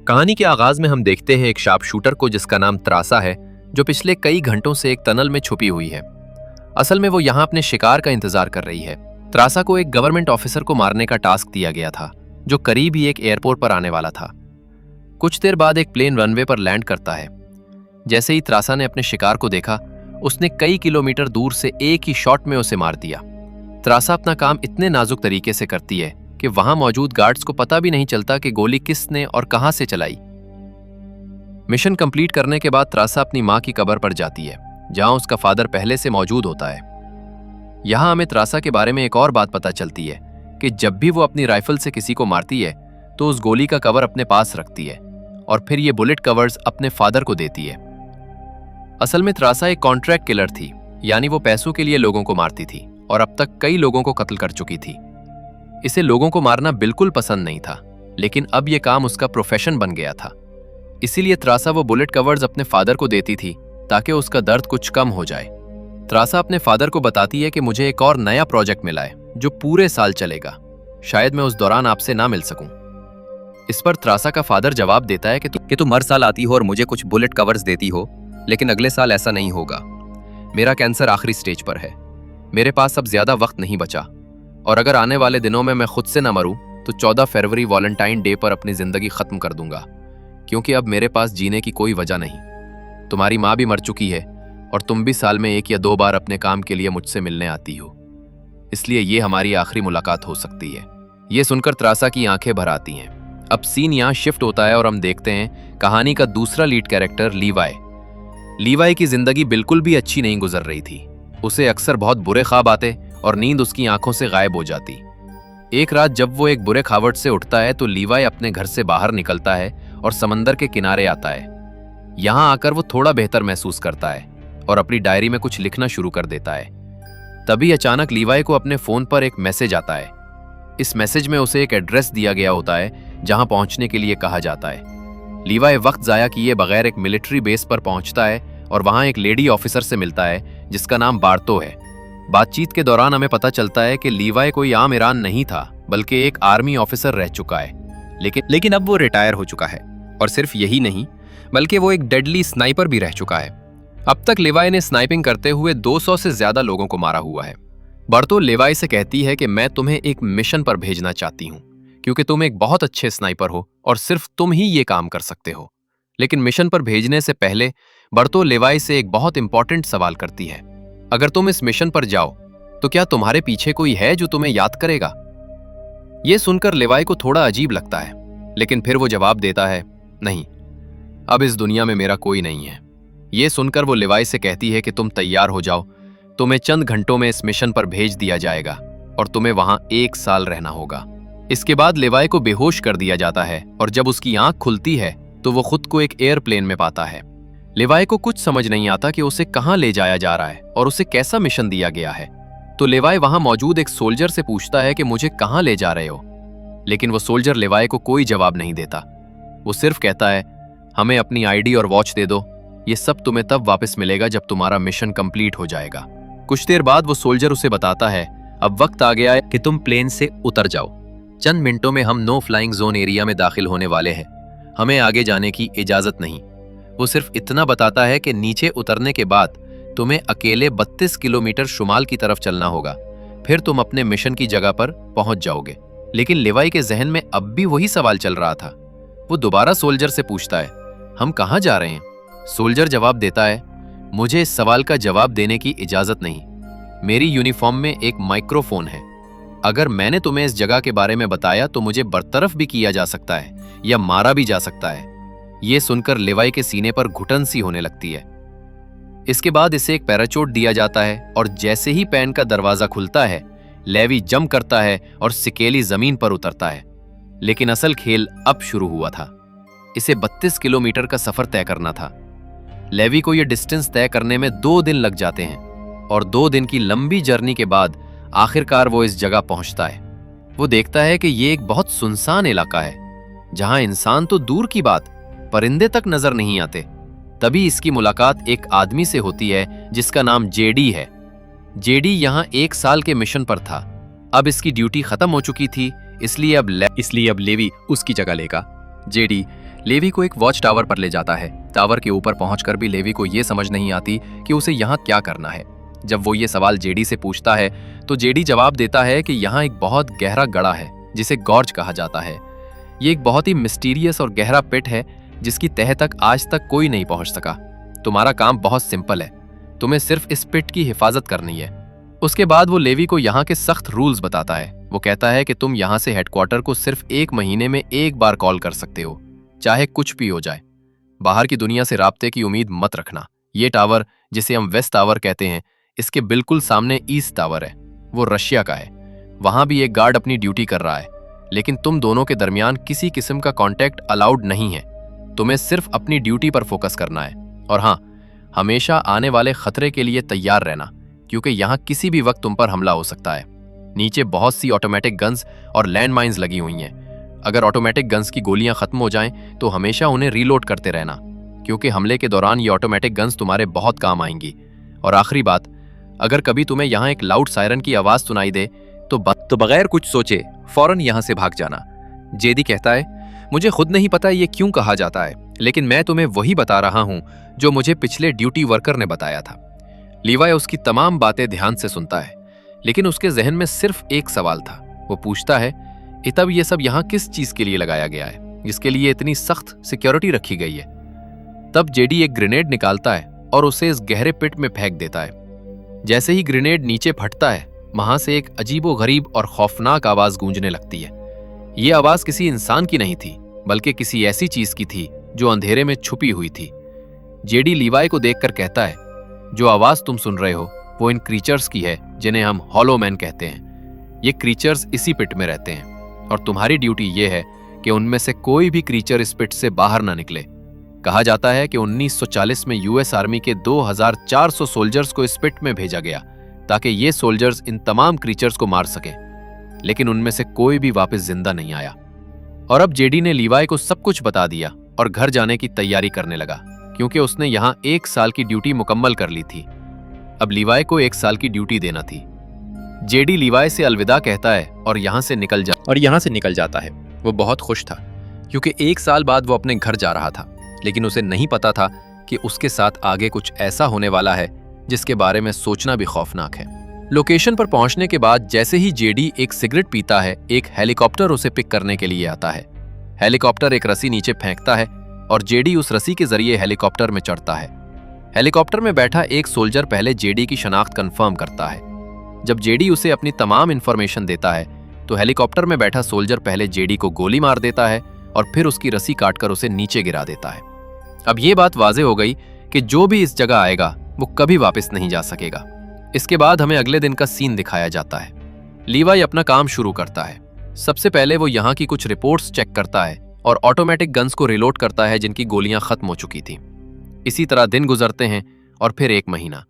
कहानी के आगाज में हम देखते हैं एक शार्प शूटर को जिसका नाम त्रासा है, जो पिछले कई घंटों से एक टनल में छुपी हुई है। असल में वो यहाँ अपने शिकार का इंतजार कर रही है। त्रासा को एक गवर्नमेंट ऑफिसर को मारने का टास्क दिया गया था, जो करीब ही एक एयरपोर्ट पर आने वाला था। कुछ देर बाद एक प्लेन रनवे पर लैंड करता है। जैसे ही त्रासा ने अपने शिकार को देखा, उसने कई किलोमीटर दूर से एक ही शॉट में उसे मार दिया। त्रासा अपना काम इतने नाजुक तरीके से करती है कि वहां मौजूद गार्ड्स को पता भी नहीं चलता कि गोली किसने और कहां से चलाई। मिशन कंप्लीट करने के बाद त्रासा अपनी मां की कब्र पर जाती है, जहां उसका फादर पहले से मौजूद होता है। यहां हमें त्रासा के बारे में एक और बात पता चलती है कि जब भी वो अपनी राइफल से किसी को मारती है तो उस गोली का कवर अपने पास रखती है और फिर ये बुलेट कवर्स अपने फादर को देती है। असल में त्रासा एक कॉन्ट्रैक्ट किलर थी, यानी वो पैसों के लिए लोगों को मारती थी और अब तक कई लोगों को कत्ल कर चुकी थी। इसे लोगों को मारना बिल्कुल पसंद नहीं था, लेकिन अब यह काम उसका प्रोफेशन बन गया था। इसीलिए त्रासा वो बुलेट कवर्स अपने फादर को देती थी ताकि उसका दर्द कुछ कम हो जाए। त्रासा अपने फादर को बताती है कि मुझे एक और नया प्रोजेक्ट मिला है जो पूरे साल चलेगा, शायद मैं उस दौरान आपसे ना मिल सकूं। इस पर त्रासा का फादर जवाब देता है कि तुम हर साल आती हो और मुझे कुछ बुलेट कवर्स देती हो, लेकिन अगले साल ऐसा नहीं होगा। मेरा कैंसर आखिरी स्टेज पर है, मेरे पास अब ज्यादा वक्त नहीं बचा, और अगर आने वाले दिनों में मैं खुद से न मरूं तो 14 फरवरी वैलेंटाइन डे पर अपनी जिंदगी खत्म कर दूंगा, क्योंकि अब मेरे पास जीने की कोई वजह नहीं। तुम्हारी माँ भी मर चुकी है और तुम भी साल में 1 या 2 बार अपने काम के लिए मुझसे मिलने आती हो, इसलिए ये हमारी आखिरी मुलाकात हो सकती है। ये सुनकर त्रासा की आंखें भर आती हैं। अब सीन यहाँ शिफ्ट होता है और हम देखते हैं कहानी का दूसरा लीड कैरेक्टर लीवाई। लीवाई की जिंदगी बिल्कुल भी अच्छी नहीं गुजर रही थी। उसे अक्सर बहुत बुरे ख्वाब आते और नींद उसकी आंखों से गायब हो जाती। एक रात जब वो एक बुरे खावट से उठता है तो लीवाई अपने घर से बाहर निकलता है और समंदर के किनारे आता है। यहाँ आकर वो थोड़ा बेहतर महसूस करता है और अपनी डायरी में कुछ लिखना शुरू कर देता है। तभी अचानक लीवाई को अपने फोन पर एक मैसेज आता है। इस मैसेज में उसे एक एड्रेस दिया गया होता है जहां पहुंचने के लिए कहा जाता है। लीवाई वक्त जाया किए बगैर एक मिलिट्री बेस पर पहुंचता है और वहां एक लेडी ऑफिसर से मिलता है जिसका नाम बार्तो है। बातचीत के दौरान हमें पता चलता है कि लीवाई कोई आम ईरान नहीं था, बल्कि एक आर्मी ऑफिसर रह चुका है, लेकिन अब वो रिटायर हो चुका है। और सिर्फ यही नहीं, बल्कि वो एक डेडली स्नाइपर भी रह चुका है। अब तक लीवाई ने स्नाइपिंग करते हुए 200 से ज्यादा लोगों को मारा हुआ है। बार्तो लीवाई से कहती है कि मैं तुम्हें एक मिशन पर भेजना चाहती हूँ, क्योंकि तुम एक बहुत अच्छे स्नाइपर हो और सिर्फ तुम ही ये काम कर सकते हो। लेकिन मिशन पर भेजने से पहले बार्तो लीवाई से एक बहुत इंपॉर्टेंट सवाल करती है। अगर तुम इस मिशन पर जाओ तो क्या तुम्हारे पीछे कोई है जो तुम्हें याद करेगा? यह सुनकर लीवाई को थोड़ा अजीब लगता है, लेकिन फिर वो जवाब देता है, नहीं, अब इस दुनिया में मेरा कोई नहीं है। यह सुनकर वो लीवाई से कहती है कि तुम तैयार हो जाओ, तुम्हें चंद घंटों में इस मिशन पर भेज दिया जाएगा और तुम्हें वहां 1 साल रहना होगा। इसके बाद लीवाई को बेहोश कर दिया जाता है और जब उसकी आंख खुलती है तो वो खुद को एक एयरप्लेन में पाता है। लीवाई को कुछ समझ नहीं आता कि उसे कहां ले जाया जा रहा है और उसे कैसा मिशन दिया गया है। तो लीवाई वहां मौजूद एक सोल्जर से पूछता है कि मुझे कहां ले जा रहे हो, लेकिन वो सोल्जर लीवाई को कोई जवाब नहीं देता। वो सिर्फ कहता है, हमें अपनी आईडी और वॉच दे दो, ये सब तुम्हें तब वापस मिलेगा जब तुम्हारा मिशन कंप्लीट हो जाएगा। कुछ देर बाद वो सोल्जर उसे बताता है, अब वक्त आ गया है कि तुम प्लेन से उतर जाओ। चंद मिनटों में हम नो फ्लाइंग जोन एरिया में दाखिल होने वाले हैं, हमें आगे जाने की इजाजत नहीं। वो सिर्फ इतना बताता है कि नीचे उतरने के बाद तुम्हें अकेले 32 किलोमीटर शुमाल की तरफ चलना होगा, फिर तुम अपने मिशन की जगह पर पहुंच जाओगे। लेकिन लीवाई के जहन में अब भी वही सवाल चल रहा था। वो दोबारा सोल्जर से पूछता है, हम कहां जा रहे हैं? सोल्जर जवाब देता है, मुझे इस सवाल का जवाब देने की इजाजत नहीं। मेरी यूनिफॉर्म में एक माइक्रोफोन है, अगर मैंने तुम्हें इस जगह के बारे में बताया तो मुझे बरतरफ भी किया जा सकता है या मारा भी जा सकता है। यह सुनकर लीवाई के सीने पर घुटन सी होने लगती है। इसके बाद इसे एक पैराचूट दिया जाता है और जैसे ही पैन का दरवाजा खुलता है, लेवी जंप करता है और सिकेली जमीन पर उतरता है। लेकिन असल खेल अब शुरू हुआ था। इसे 32 किलोमीटर का सफर तय करना था। लेवी को यह डिस्टेंस तय करने में 2 दिन लग जाते हैं और 2 दिन की लंबी जर्नी के बाद आखिरकार वो इस जगह पहुंचता है। वो देखता है कि ये एक बहुत सुनसान इलाका है, जहां इंसान तो दूर की बात, परिंदे तक नजर नहीं आते। तभी इसकी मुलाकात एक आदमी से होती है जिसका नाम जेडी है। जेडी यहाँ 1 साल के मिशन पर था। अब इसकी ड्यूटी खत्म हो चुकी थी, इसलिए अब लेवी उसकी जगह लेगा। जेडी लेवी को एक वॉच टावर पर ले जाता है। टावर के ऊपर पहुंचकर भी लेवी को ये समझ नहीं आती कि उसे यहाँ क्या करना है। जब वो ये सवाल जेडी से पूछता है तो जेडी जवाब देता है कि यहाँ एक बहुत गहरा गड़ा है जिसे गॉर्ज कहा जाता है। ये एक बहुत ही मिस्टीरियस और गहरा पिट है जिसकी तह तक आज तक कोई नहीं पहुंच सका। तुम्हारा काम बहुत सिंपल है, तुम्हें सिर्फ इस पिट की हिफाजत करनी है। उसके बाद वो लेवी को यहाँ के सख्त रूल्स बताता है। वो कहता है कि तुम यहाँ से हेडक्वार्टर को सिर्फ 1 महीने में 1 बार कॉल कर सकते हो, चाहे कुछ भी हो जाए। बाहर की दुनिया से राब्ते की उम्मीद मत रखना। ये टावर, जिसे हम वेस्ट टावर कहते हैं, इसके बिल्कुल सामने ईस्ट टावर है, वो रशिया का है। वहां भी एक गार्ड अपनी ड्यूटी कर रहा है, लेकिन तुम दोनों के दरमियान किसी किस्म का कांटेक्ट अलाउड नहीं है। तुम्हें सिर्फ अपनी ड्यूटी पर फोकस करना है। और हाँ, हमेशा आने वाले खतरे के लिए तैयार रहना, क्योंकि यहाँ किसी भी वक्त तुम पर हमला हो सकता है। नीचे बहुत सी ऑटोमेटिक गन्स और लैंड माइन्स लगी हुई हैं। अगर ऑटोमेटिक गन्स की गोलियां खत्म हो जाएं तो हमेशा उन्हें रीलोड करते रहना, क्योंकि हमले के दौरान ये ऑटोमेटिक गन्स तुम्हारे बहुत काम आएंगी। और आखिरी बात, अगर कभी तुम्हें यहाँ एक लाउड सायरन की आवाज सुनाई दे तो बगैर कुछ सोचे फौरन यहाँ से भाग जाना। जेडी कहता है, मुझे खुद नहीं पता ये क्यों कहा जाता है, लेकिन मैं तुम्हें वही बता रहा हूँ जो मुझे पिछले ड्यूटी वर्कर ने बताया था। लीवाई उसकी तमाम बातें ध्यान से सुनता है, लेकिन उसके जहन में सिर्फ एक सवाल था। वो पूछता है, तब ये सब यहाँ किस चीज के लिए लगाया गया है, जिसके लिए इतनी सख्त सिक्योरिटी रखी गई है। तब जेडी एक ग्रेनेड निकालता है और उसे इस गहरे पिट में फेंक देता है। जैसे ही ग्रेनेड नीचे फटता है, वहां से एक अजीबोगरीब और खौफनाक आवाज गूंजने लगती है। ये आवाज किसी इंसान की नहीं थी, बल्कि किसी ऐसी चीज की थी जो अंधेरे में छुपी हुई थी। जेडी लीवाई को देखकर कहता है, जो आवाज तुम सुन रहे हो वो इन क्रीचर्स की है जिन्हें हम हॉलो मैन कहते हैं। ये क्रीचर्स इसी पिट में रहते हैं और तुम्हारी ड्यूटी ये है कि उनमें से कोई भी क्रीचर इस पिट से बाहर ना निकले। कहा जाता है कि 1940 में यूएस आर्मी के 2400 सोल्जर्स को इस पिट में भेजा गया ताकि ये सोल्जर्स इन तमाम क्रीचर्स को मार सकें, लेकिन उनमें से कोई भी वापस जिंदा नहीं आया। और अब जेडी ने लीवाई को सब कुछ बता दिया और घर जाने की तैयारी करने लगा, क्योंकि उसने यहाँ 1 साल की ड्यूटी मुकम्मल कर ली थी। अब लीवाई को 1 साल की ड्यूटी देना थी। जेडी लीवाई से अलविदा कहता है और यहाँ से निकल जाता है। वो बहुत खुश था, क्योंकि 1 साल बाद वो अपने घर जा रहा था, लेकिन उसे नहीं पता था कि उसके साथ आगे कुछ ऐसा होने वाला है जिसके बारे में सोचना भी खौफनाक है। लोकेशन पर पहुंचने के बाद जैसे ही जेडी एक सिगरेट पीता है, एक हेलीकॉप्टर उसे पिक करने के लिए आता है। हेलीकॉप्टर एक रस्सी नीचे फेंकता है और जेडी उस रस्सी के जरिए हेलीकॉप्टर में चढ़ता है। हेलीकॉप्टर में बैठा एक सोल्जर पहले जेडी की शनाख्त कंफर्म करता है। जब जेडी उसे अपनी तमाम इंफॉर्मेशन देता है तो हेलीकॉप्टर में बैठा सोल्जर पहले जेडी को गोली मार देता है और फिर उसकी रस्सी काटकर उसे नीचे गिरा देता है। अब ये बात वाज़ेह हो गई कि जो भी इस जगह आएगा वो कभी वापस नहीं जा सकेगा। इसके बाद हमें अगले दिन का सीन दिखाया जाता है। लीवाई अपना काम शुरू करता है। सबसे पहले वो यहाँ की कुछ रिपोर्ट्स चेक करता है और ऑटोमेटिक गन्स को रिलोड करता है जिनकी गोलियां खत्म हो चुकी थी। इसी तरह दिन गुजरते हैं और फिर 1 महीना।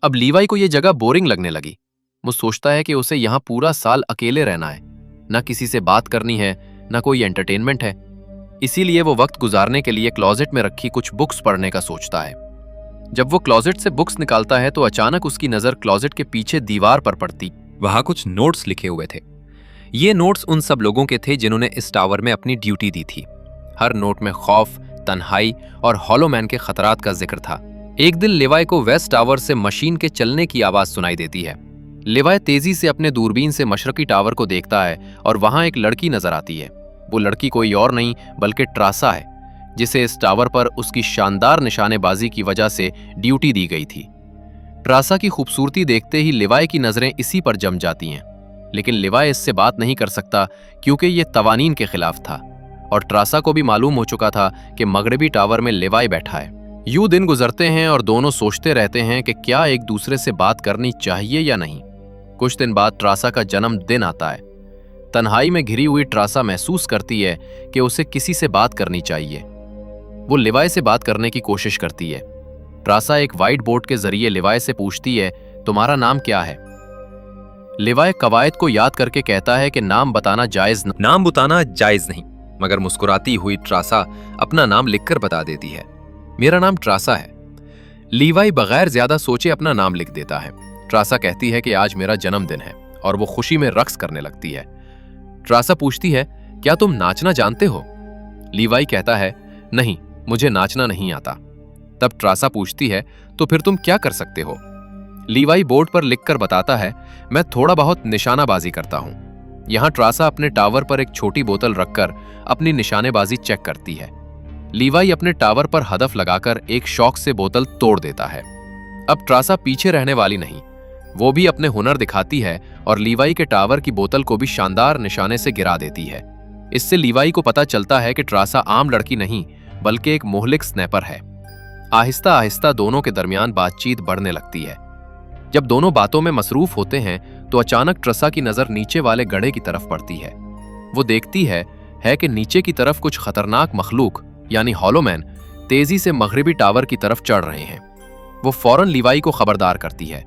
अब लीवाई को ये जगह बोरिंग लगने लगी। वो सोचता है कि उसे यहाँ पूरा साल अकेले रहना है, ना किसी से बात करनी है, ना कोई एंटरटेनमेंट है। इसीलिए वो वक्त गुजारने के लिए क्लोजेट में रखी कुछ बुक्स पढ़ने का सोचता है। जब वो क्लोजेट से बुक्स निकालता है तो अचानक उसकी नजर क्लोजेट के पीछे दीवार पर पड़ती। वहां कुछ नोट्स लिखे हुए थे। ये नोट्स उन सब लोगों के थे जिन्होंने इस टावर में अपनी ड्यूटी दी थी। हर नोट में खौफ, तन्हाई और हॉलो मैन के खतरात का जिक्र था। एक दिन लिवाई को वेस्ट टावर से मशीन के चलने की आवाज सुनाई देती है। लिवाई तेजी से अपने दूरबीन से मशरकी टावर को देखता है और वहां एक लड़की नजर आती है। वो लड़की कोई और नहीं बल्कि ट्रासा है, जिसे इस टावर पर उसकी शानदार निशानेबाजी की वजह से ड्यूटी दी गई थी। ट्रासा की खूबसूरती देखते ही लिवाई की नजरें इसी पर जम जाती हैं, लेकिन लिवाई इससे बात नहीं कर सकता क्योंकि ये तवानीन के खिलाफ था और ट्रासा को भी मालूम हो चुका था कि मगरबी टावर में लिवाई बैठा है। यूं दिन गुजरते हैं और दोनों सोचते रहते हैं कि क्या एक दूसरे से बात करनी चाहिए या नहीं। कुछ दिन बाद ट्रासा का जन्मदिन आता है। तन्हाई में घिरी हुई ट्रासा महसूस करती है कि उसे किसी से बात करनी चाहिए। वो लिवाई से बात करने की कोशिश करती है। ट्रासा एक व्हाइट बोर्ड के जरिए लिवाई से पूछती है, तुम्हारा नाम क्या है? लिवाई कवायद को याद करके कहता है कि नाम बताना जायज नहीं, मगर मुस्कुराती हुई ट्रासा अपना नाम लिखकर बता देती है, मेरा नाम ट्रासा है। लिवाई बगैर ज्यादा सोचे अपना नाम लिख देता है। ट्रासा कहती है कि आज मेरा जन्मदिन है और वो खुशी में रक्स करने लगती है। ट्रासा पूछती है, क्या तुम नाचना जानते हो? लीवाई कहता है, नहीं, मुझे नाचना नहीं आता। तब ट्रासा पूछती है, तो फिर तुम क्या कर सकते हो? लीवाई बोर्ड पर लिखकर बताता है, मैं थोड़ा बहुत निशानाबाजी करता हूं। यहां ट्रासा अपने टावर पर एक छोटी बोतल रखकर अपनी निशानेबाजी चेक करती है। लीवाई अपने टावर पर हदफ लगाकर एक शौक से बोतल तोड़ देता है। अब ट्रासा पीछे रहने वाली नहीं, वो भी अपने हुनर दिखाती है और लीवाई के टावर की बोतल को भी शानदार निशाने से गिरा देती है। इससे लीवाई को पता चलता है कि ट्रासा आम लड़की नहीं बल्कि एक मोहलिक स्नैपर है। आहिस्ता आहिस्ता दोनों के दरमियान बातचीत बढ़ने लगती है। जब दोनों बातों में मसरूफ होते हैं तो अचानक ट्रासा की नजर नीचे वाले गड्ढे की तरफ पड़ती है। वो देखती है कि नीचे की तरफ कुछ खतरनाक मखलूक यानी हॉलोमैन तेजी से मगरिबी टावर की तरफ चढ़ रहे हैं। वो फौरन लीवाई को खबरदार करती है,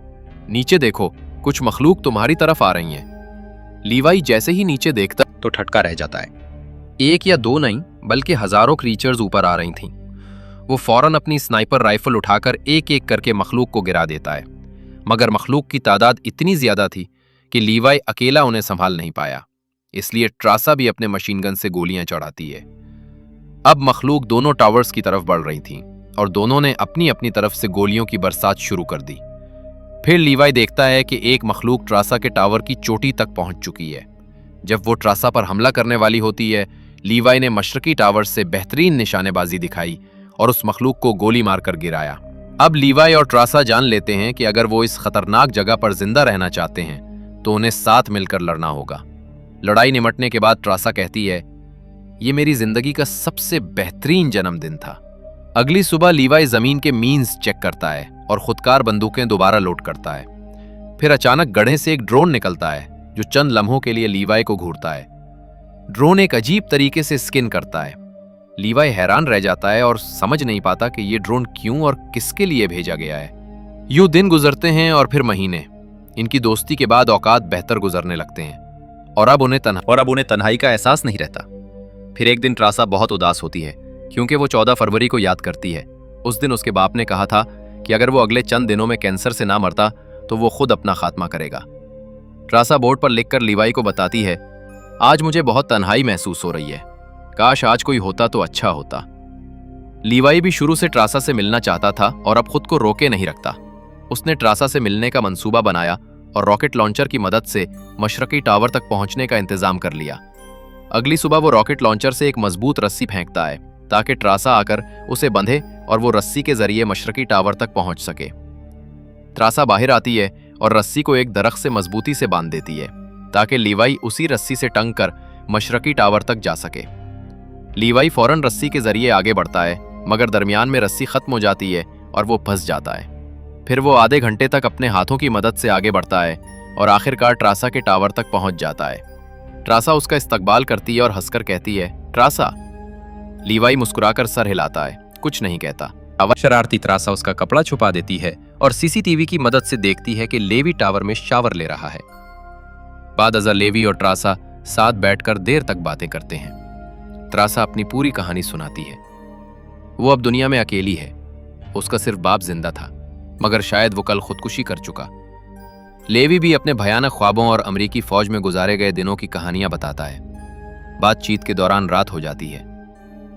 नीचे देखो, कुछ मखलूक तुम्हारी तरफ आ रही हैं। लीवाई जैसे ही नीचे देखता तो ठटका रह जाता है। एक या दो नहीं बल्कि हजारों क्रीचर्स ऊपर आ रही थीं। वो फौरन अपनी स्नाइपर राइफल उठाकर एक एक करके मखलूक को गिरा देता है, मगर मखलूक की तादाद इतनी ज्यादा थी कि लीवाई अकेला उन्हें संभाल नहीं पाया। इसलिए ट्रासा भी अपने मशीन गन से गोलियां चढ़ाती है। अब मखलूक दोनों टावर्स की तरफ बढ़ रही थीं और दोनों ने अपनी अपनी तरफ से गोलियों की बरसात शुरू कर दी। फिर लीवाई देखता है कि एक मखलूक ट्रासा के टावर की चोटी तक पहुंच चुकी है। जब वो ट्रासा पर हमला करने वाली होती है, लीवाई ने मशरकी टावर से बेहतरीन निशानेबाजी दिखाई और उस मखलूक को गोली मारकर गिराया। अब लीवाई और ट्रासा जान लेते हैं कि अगर वो इस खतरनाक जगह पर जिंदा रहना चाहते हैं तो उन्हें साथ मिलकर लड़ना होगा। लड़ाई निमटने के बाद ट्रासा कहती है, ये मेरी जिंदगी का सबसे बेहतरीन जन्मदिन था। अगली सुबह लीवाई जमीन के मीन्स चेक करता है और खुदकार बंदूकें दोबारा लोड करता है। फिर अचानक गड्ढे से एक ड्रोन निकलता है जो चंद लम्हों के लिए लीवाई को घूरता है। ड्रोन एक अजीब तरीके से स्किन करता है। लीवाई हैरान रह जाता है और समझ नहीं पाता कि ये ड्रोन क्यों और किसके लिए भेजा गया है। यूं दिन गुजरते हैं और फिर महीने। इनकी दोस्ती के बाद औकात बेहतर गुजरने लगते हैं और अब उन्हें तन्हाई का एहसास नहीं रहता। फिर एक दिन ट्रासा बहुत उदास होती है क्योंकि वो 14 फरवरी को याद करती है। उस दिन उसके बाप ने कहा था कि अगर वो अगले चंद दिनों में कैंसर से ना मरता तो वो खुद अपना खात्मा करेगा। ट्रासा बोर्ड पर लिखकर लीवाई को बताती है, आज मुझे बहुत तन्हाई महसूस हो रही है, काश आज कोई होता तो अच्छा होता। लीवाई भी शुरू से ट्रासा से मिलना चाहता था और अब खुद को रोके नहीं रखता। उसने ट्रासा से मिलने का मंसूबा बनाया और रॉकेट लॉन्चर की मदद से मशरकी टावर तक पहुंचने का इंतजाम कर लिया। अगली सुबह वो रॉकेट लॉन्चर से एक मजबूत रस्सी फेंकता है ताकि ट्रासा आकर उसे बंधे और वो रस्सी के जरिए मशरकी टावर तक पहुंच सके। ट्रासा बाहर आती है और रस्सी को एक दरख्त से मजबूती से बांध देती है ताकि लीवाई उसी रस्सी से टंग कर मशरकी टावर तक जा सके। लीवाई फौरन रस्सी के जरिए आगे बढ़ता है, मगर दरमियान में रस्सी खत्म हो जाती है और वो फंस जाता है। फिर वो आधे घंटे तक अपने हाथों की मदद से आगे बढ़ता है और आखिरकार ट्रासा के टावर तक पहुंच जाता है। ट्रासा उसका इस्तकबाल करती है और हंसकर कहती है, ट्रासा। लीवाई मुस्कुराकर सर हिलाता है, कुछ नहीं कहता। शरारती ट्रासा उसका कपड़ा छुपा देती है और सीसीटीवी की मदद से देखती है कि लेवी टावर में शावर ले रहा है। बाद अज़र लेवी और ट्रासा साथ बैठकर देर तक बातें करते हैं। ट्रासा अपनी पूरी कहानी सुनाती है। वो अब दुनिया में अकेली है। उसका सिर्फ बाप जिंदा था, मगर शायद वो कल खुदकुशी कर चुका। लेवी भी अपने भयानक ख्वाबों और अमरीकी फौज में गुजारे गए दिनों की कहानियां बताता है। बातचीत के दौरान रात हो जाती है।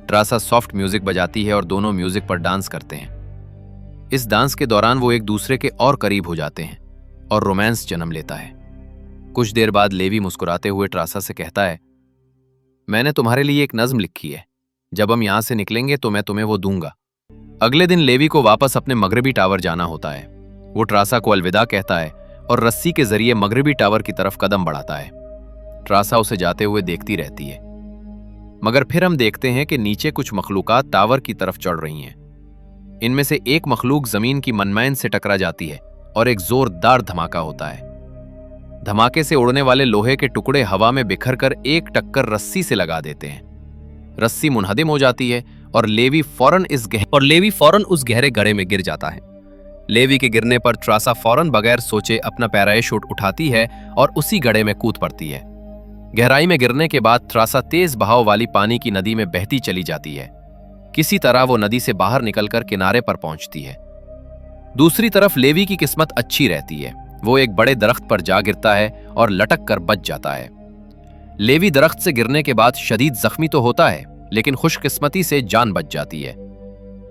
ट्रासा सॉफ्ट म्यूजिक बजाती है और दोनों म्यूजिक पर डांस करते हैं। इस डांस के दौरान वो एक दूसरे के और करीब हो जाते हैं और रोमांस जन्म लेता है। कुछ देर बाद लेवी मुस्कुराते हुए ट्रासा से कहता है, मैंने तुम्हारे लिए एक नज्म लिखी है, जब हम यहां से निकलेंगे तो मैं तुम्हें वो दूंगा। अगले दिन लेवी को वापस अपने मगरिबी टावर जाना होता है। वो ट्रासा को अलविदा कहता है और रस्सी के जरिए मगरिबी टावर की तरफ कदम बढ़ाता है। ट्रासा उसे जाते हुए देखती रहती है, मगर फिर हम देखते हैं कि नीचे कुछ मखलूकात टावर की तरफ चढ़ रही हैं। इनमें से एक मखलूक जमीन की मनमैन से टकरा जाती है और एक जोरदार धमाका होता है। धमाके से उड़ने वाले लोहे के टुकड़े हवा में बिखर कर एक टक्कर रस्सी से लगा देते हैं। रस्सी मुनहदिम हो जाती है और लेवी फौरन उस गहरे गड्ढे में गिर जाता है। लेवी के गिरने पर ट्रासा फौरन बगैर सोचे अपना पैराशूट उठाती है और उसी गड्ढे में कूद पड़ती है। गहराई में गिरने के बाद ट्रासा तेज बहाव वाली पानी की नदी में बहती चली जाती है। किसी तरह वो नदी से बाहर निकलकर किनारे पर पहुंचती है। दूसरी तरफ लेवी की किस्मत अच्छी रहती है। वो एक बड़े दरख्त पर जा गिरता है और लटक कर बच जाता है। लेवी दरख्त से गिरने के बाद शदीद जख्मी तो होता है, लेकिन खुशकिस्मती से जान बच जाती है।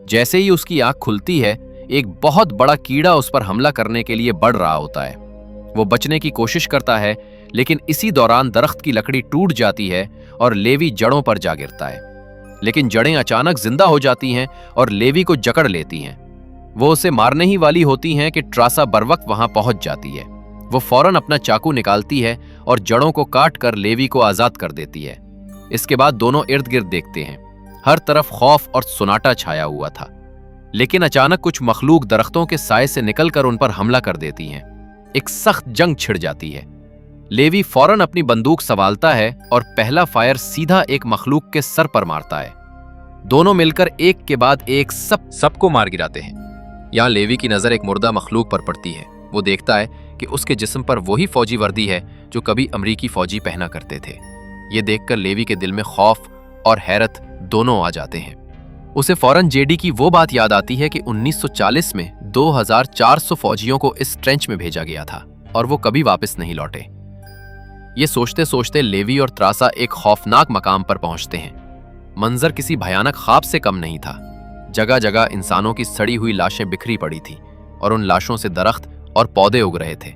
जैसे ही उसकी आंख खुलती है, एक बहुत बड़ा कीड़ा उस पर हमला करने के लिए बढ़ रहा होता है। वो बचने की कोशिश करता है, लेकिन इसी दौरान दरख्त की लकड़ी टूट जाती है और लेवी जड़ों पर जा गिरता है। लेकिन जड़ें अचानक जिंदा हो जाती हैं और लेवी को जकड़ लेती हैं। वो उसे मारने ही वाली होती हैं कि ट्रासा बरवक्त वहां पहुंच जाती है। वो फौरन अपना चाकू निकालती है और जड़ों को काट कर लेवी को आजाद कर देती है। इसके बाद दोनों इर्द गिर्द देखते हैं। हर तरफ खौफ और सुनाटा छाया हुआ था, लेकिन अचानक कुछ मखलूक दरख्तों के साए से निकलकर उन पर हमला कर देती हैं। एक सख्त जंग छिड़ जाती है। लेवी फौरन अपनी बंदूक संभालता है और पहला फायर सीधा एक मखलूक के सर पर मारता है। दोनों मिलकर एक के बाद एक सबको मार गिराते हैं। यहां लेवी की नजर एक मुर्दा मखलूक पर पड़ती है। वो देखता है कि उसके जिस्म पर वही फौजी वर्दी है जो कभी अमरीकी फौजी पहना करते थे। ये देखकर लेवी के दिल में खौफ और हैरत दोनों आ जाते हैं। उसे फौरन जेडी की वो बात याद आती है कि 1940 में 2400 फौजियों को इस ट्रेंच में भेजा गया था और वो कभी वापस नहीं लौटे। ये सोचते सोचते लेवी और त्रासा एक खौफनाक मकाम पर पहुंचते हैं। मंजर किसी भयानक ख्वाब से कम नहीं था। जगह जगह इंसानों की सड़ी हुई लाशें बिखरी पड़ी थी और उन लाशों से दरख्त और पौधे उग रहे थे।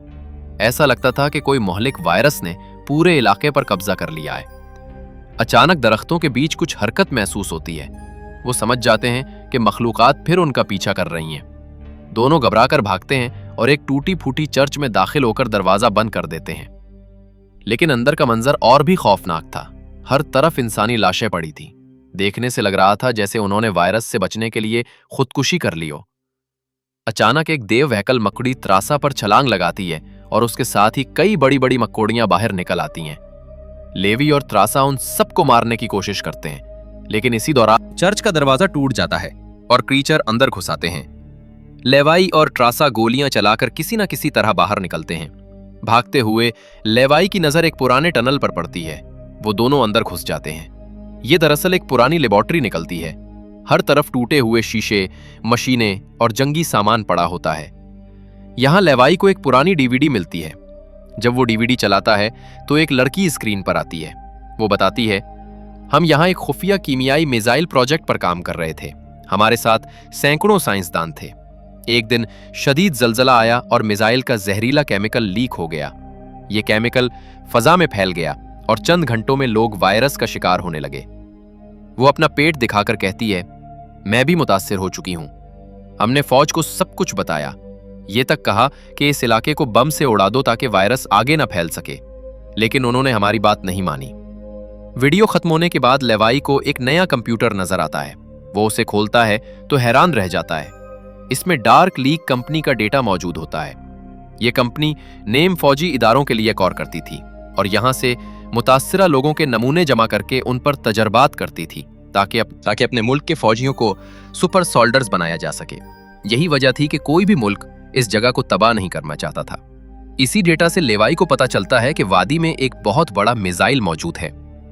ऐसा लगता था कि कोई मोहलिक वायरस ने पूरे इलाके पर कब्जा कर लिया है। अचानक दरख्तों के बीच कुछ हरकत महसूस होती है। वो समझ जाते हैं कि मखलूकात फिर उनका पीछा कर रही हैं। दोनों घबराकर भागते हैं और एक टूटी फूटी चर्च में दाखिल होकर दरवाजा बंद कर देते हैं। लेकिन अंदर का मंजर और भी खौफनाक था। हर तरफ इंसानी लाशें पड़ी थी। देखने से लग रहा था जैसे उन्होंने वायरस से बचने के लिए खुदकुशी कर ली हो। अचानक एक देव वहकल मकड़ी त्रासा पर छलांग लगाती है और उसके साथ ही कई बड़ी बड़ी मकोड़ियां बाहर निकल आती हैं। लेवी और त्रासा उन सबको मारने की कोशिश करते हैं, लेकिन इसी दौरान चर्च का दरवाजा टूट जाता है और क्रीचर अंदर घुस आते हैं। लेवाई और ट्रासा गोलियां चलाकर किसी न किसी तरह बाहर निकलते हैं। भागते हुए लेवाई की नजर एक पुराने टनल पर पड़ती है। वो दोनों अंदर घुस जाते हैं। ये दरअसल एक पुरानी लेबोरेटरी निकलती है। हर तरफ टूटे हुए शीशे, मशीनें और जंगी सामान पड़ा होता है। यहां लेवाई को एक पुरानी डीवीडी मिलती है। जब वो डीवीडी चलाता है तो एक लड़की स्क्रीन पर आती है। वो बताती है, हम यहाँ एक खुफिया कीमियाई मिसाइल प्रोजेक्ट पर काम कर रहे थे। हमारे साथ सैकड़ों साइंसदान थे। एक दिन शदीद जलजला आया और मिसाइल का जहरीला केमिकल लीक हो गया। ये केमिकल फजा में फैल गया और चंद घंटों में लोग वायरस का शिकार होने लगे। वो अपना पेट दिखाकर कहती है, मैं भी मुतासिर हो चुकी हूं। हमने फौज को सब कुछ बताया, ये तक कहा कि इस इलाके को बम से उड़ा दो ताकि वायरस आगे ना फैल सके, लेकिन उन्होंने हमारी बात नहीं मानी। वीडियो खत्म होने के बाद लेवाई को एक नया कंप्यूटर नजर आता है। वो उसे खोलता है तो हैरान रह जाता है। इसमें डार्क लीक कंपनी का डेटा मौजूद होता है। यह कंपनी नेम फौजी इदारों के लिए कॉर करती थी और यहां से मुतासिरा लोगों के नमूने जमा करके उन पर तजर्बात करती थी ताकि अपने मुल्क के फौजियों को सुपर सोल्डर्स बनाया जा सके। यही वजह थी कि कोई भी मुल्क इस जगह को तबाह नहीं करना चाहता था। इसी डेटा से लेवाई को पता चलता है कि वादी में एक बहुत बड़ा मिसाइल मौजूद है।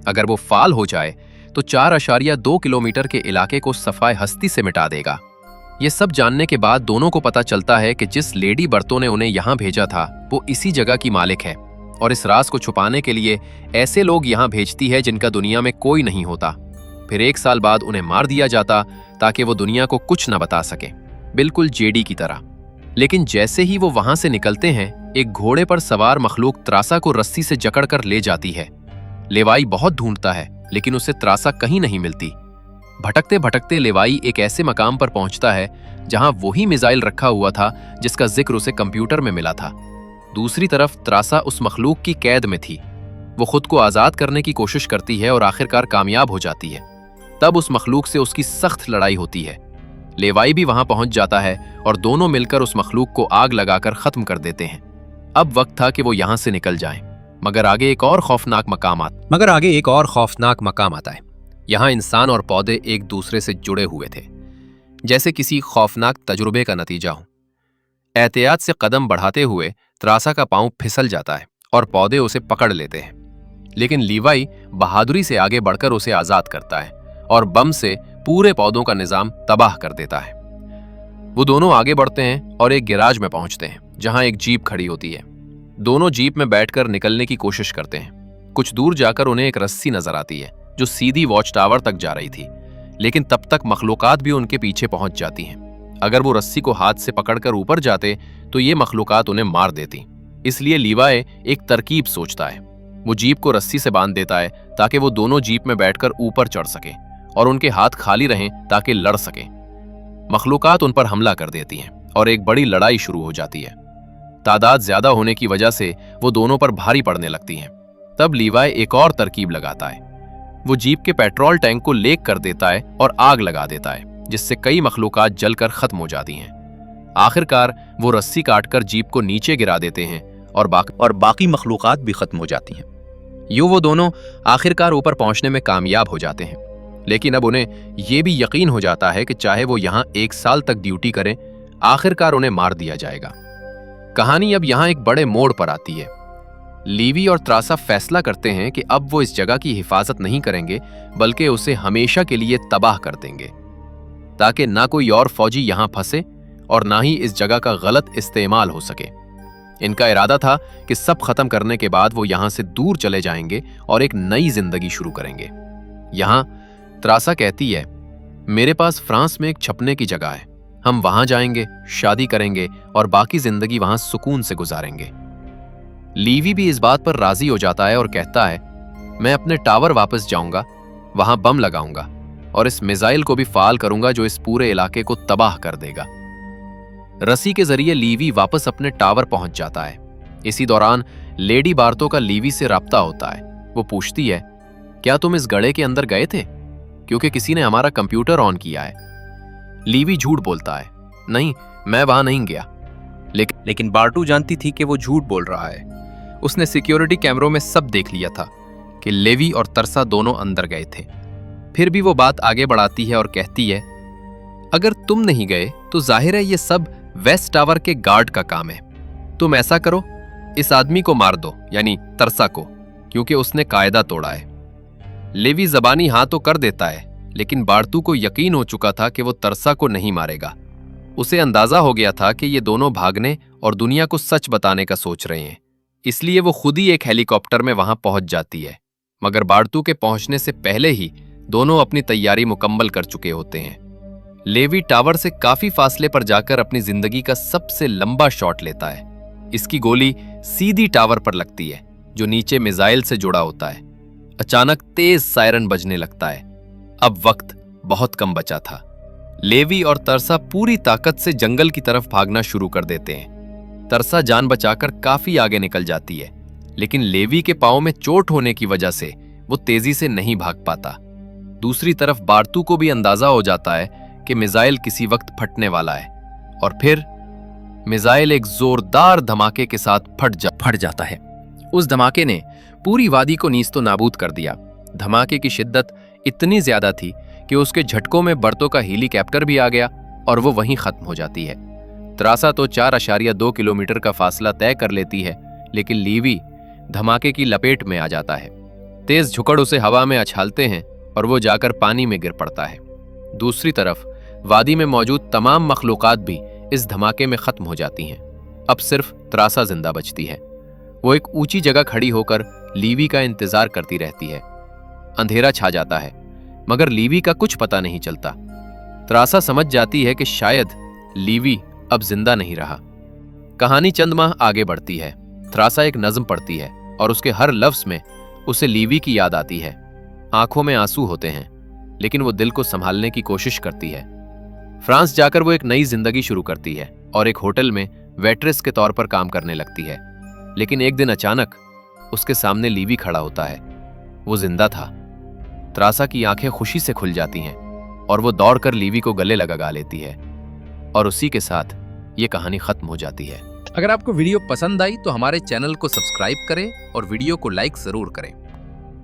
अगर वो फाल हो जाए तो 4.2 किलोमीटर के इलाके को सफाए हस्ती से मिटा देगा। ये सब जानने के बाद दोनों को पता चलता है कि जिस लेडी बर्तो ने उन्हें यहाँ भेजा था वो इसी जगह की मालिक है और इस राज को छुपाने के लिए ऐसे लोग यहाँ भेजती है जिनका दुनिया में कोई नहीं होता। फिर 1 साल बाद उन्हें मार दिया जाता ताकि वो दुनिया को कुछ न बता सके, बिल्कुल जेडी की तरह। लेकिन जैसे ही वो वहां से निकलते हैं, एक घोड़े पर सवार मखलूक त्रासा को रस्सी से जकड़कर ले जाती है। लेवाई बहुत ढूंढता है लेकिन उसे त्रासा कहीं नहीं मिलती। भटकते भटकते लेवाई एक ऐसे मकाम पर पहुंचता है जहां वही मिसाइल रखा हुआ था जिसका जिक्र उसे कंप्यूटर में मिला था। दूसरी तरफ त्रासा उस मखलूक की कैद में थी। वो खुद को आजाद करने की कोशिश करती है और आखिरकार कामयाब हो जाती है। तब उस मखलूक से उसकी सख्त लड़ाई होती है। लेवाई भी वहां पहुंच जाता है और दोनों मिलकर उस मखलूक को आग लगाकर खत्म कर देते हैं। अब वक्त था कि वो यहां से निकल जाएं, मगर आगे एक और खौफनाक मकाम आता है। यहाँ इंसान और पौधे एक दूसरे से जुड़े हुए थे, जैसे किसी खौफनाक तजुर्बे का नतीजा हो। एहतियात से कदम बढ़ाते हुए त्रासा का पांव फिसल जाता है और पौधे उसे पकड़ लेते हैं, लेकिन लीवाई बहादुरी से आगे बढ़कर उसे आजाद करता है और बम से पूरे पौधों का निजाम तबाह कर देता है। वो दोनों आगे बढ़ते हैं और एक गैराज में पहुंचते हैं जहां एक जीप खड़ी होती है। दोनों जीप में बैठकर निकलने की कोशिश करते हैं। कुछ दूर जाकर उन्हें एक रस्सी नजर आती है जो सीधी वॉच टावर तक जा रही थी, लेकिन तब तक मखलूकात भी उनके पीछे पहुंच जाती हैं। अगर वो रस्सी को हाथ से पकड़कर ऊपर जाते तो ये मखलूकात उन्हें मार देती। इसलिए लीवाई एक तरकीब सोचता है। वो जीप को रस्सी से बांध देता है ताकि वो दोनों जीप में बैठकर ऊपर चढ़ सके और उनके हाथ खाली रहें ताकि लड़ सके। मखलूकात उन पर हमला कर देती हैं और एक बड़ी लड़ाई शुरू हो जाती है। तादाद ज्यादा होने की वजह से वो दोनों पर भारी पड़ने लगती हैं। तब लीवाई एक और तरकीब लगाता है। वो जीप के पेट्रोल टैंक को लीक कर देता है और आग लगा देता है, जिससे कई मखलूकात जलकर खत्म हो जाती हैं। आखिरकार वो रस्सी काटकर जीप को नीचे गिरा देते हैं और बाकी मखलूकात भी खत्म हो जाती हैं। यूं वो दोनों आखिरकार ऊपर पहुंचने में कामयाब हो जाते हैं, लेकिन अब उन्हें यह भी यकीन हो जाता है कि चाहे वो यहां 1 साल तक ड्यूटी करें, आखिरकार उन्हें मार दिया जाएगा। कहानी अब यहां एक बड़े मोड़ पर आती है। लीवी और त्रासा फैसला करते हैं कि अब वो इस जगह की हिफाजत नहीं करेंगे, बल्कि उसे हमेशा के लिए तबाह कर देंगे, ताकि ना कोई और फौजी यहां फंसे और ना ही इस जगह का गलत इस्तेमाल हो सके। इनका इरादा था कि सब खत्म करने के बाद वो यहां से दूर चले जाएंगे और एक नई जिंदगी शुरू करेंगे। यहां त्रासा कहती है, मेरे पास फ्रांस में एक छपने की जगह है, हम वहां जाएंगे, शादी करेंगे और बाकी जिंदगी वहां सुकून से गुजारेंगे। लीवी भी इस बात पर राजी हो जाता है और कहता है, मैं अपने टावर वापस जाऊंगा, वहां बम लगाऊंगा और इस मिसाइल को भी फाल करूंगा जो इस पूरे इलाके को तबाह कर देगा। रस्सी के जरिए लीवी वापस अपने टावर पहुंच जाता है। इसी दौरान लेडी बार्तो का लीवी से राब्ता होता है। वो पूछती है, क्या तुम इस गड्ढे के अंदर गए थे? क्योंकि किसी ने हमारा कंप्यूटर ऑन किया है। लीवी झूठ बोलता है, नहीं, मैं वहां नहीं गया। लेकिन बार्टू जानती थी कि वो झूठ बोल रहा है। उसने सिक्योरिटी कैमरों में सब देख लिया था कि लेवी और तरसा दोनों अंदर गए थे। फिर भी वो बात आगे बढ़ाती है और कहती है, अगर तुम नहीं गए तो जाहिर है ये सब वेस्ट टावर के गार्ड का काम है। तुम ऐसा करो, इस आदमी को मार दो, यानी तरसा को, क्योंकि उसने कायदा तोड़ा है। लेवी जबानी हाँ तो कर देता है, लेकिन बार्टू को यकीन हो चुका था कि वो तरसा को नहीं मारेगा। उसे अंदाजा हो गया था कि ये दोनों भागने और दुनिया को सच बताने का सोच रहे हैं, इसलिए वो खुद ही एक हेलीकॉप्टर में वहां पहुंच जाती है। मगर बार्टू के पहुंचने से पहले ही दोनों अपनी तैयारी मुकम्मल कर चुके होते हैं। लेवी टावर से काफी फासले पर जाकर अपनी जिंदगी का सबसे लंबा शॉट लेता है। इसकी गोली सीधी टावर पर लगती है, जो नीचे मिसाइल से जुड़ा होता है। अचानक तेज सायरन बजने लगता है। अब वक्त बहुत कम बचा था। लेवी और तरसा पूरी ताकत से जंगल की तरफ भागना शुरू कर देते हैं। तरसा जान बचाकर काफी आगे निकल जाती है, लेकिन लेवी के पांव में चोट होने की वजह से वो तेजी से नहीं भाग पाता। दूसरी तरफ बार्टू को भी अंदाजा हो जाता है कि मिसाइल किसी वक्त फटने वाला है, और फिर मिसाइल एक जोरदार धमाके के साथ फट जाता है। उस धमाके ने पूरी वादी को नीस्तो नाबूद कर दिया। धमाके की शिद्दत इतनी ज्यादा थी कि उसके झटकों में बर्तों का हेलीकॉप्टर भी आ गया और वो वहीं खत्म हो जाती है। त्रासा तो 4.2 किलोमीटर का फासला तय कर लेती है, लेकिन लीवी धमाके की लपेट में आ जाता है। तेज झुकड़ उसे हवा में अछालते हैं और वो जाकर पानी में गिर पड़ता है। दूसरी तरफ वादी में मौजूद तमाम मखलूकात भी इस धमाके में खत्म हो जाती हैं। अब सिर्फ त्रासा जिंदा बचती है। वो एक ऊंची जगह खड़ी होकर लीवी का इंतजार करती रहती है। अंधेरा छा जाता है, मगर लीवी का कुछ पता नहीं चलता। त्रासा समझ जाती है कि शायद लीवी अब जिंदा नहीं रहा। कहानी चंद माह आगे बढ़ती है। त्रासा एक नज्म पढ़ती है और उसके हर लफ्ज में उसे लीवी की याद आती है। आंखों में आंसू होते हैं, लेकिन वो दिल को संभालने की कोशिश करती है। फ्रांस जाकर वो एक नई जिंदगी शुरू करती है और एक होटल में वेट्रेस के तौर पर काम करने लगती है। लेकिन एक दिन अचानक उसके सामने लीवी खड़ा होता है। वो जिंदा था। त्रासा की आंखें खुशी से खुल जाती हैं और वो दौड़कर लीवी को गले लगा लेती है, और उसी के साथ ये कहानी खत्म हो जाती है। अगर आपको वीडियो पसंद आई तो हमारे चैनल को सब्सक्राइब करें और वीडियो को लाइक जरूर करें।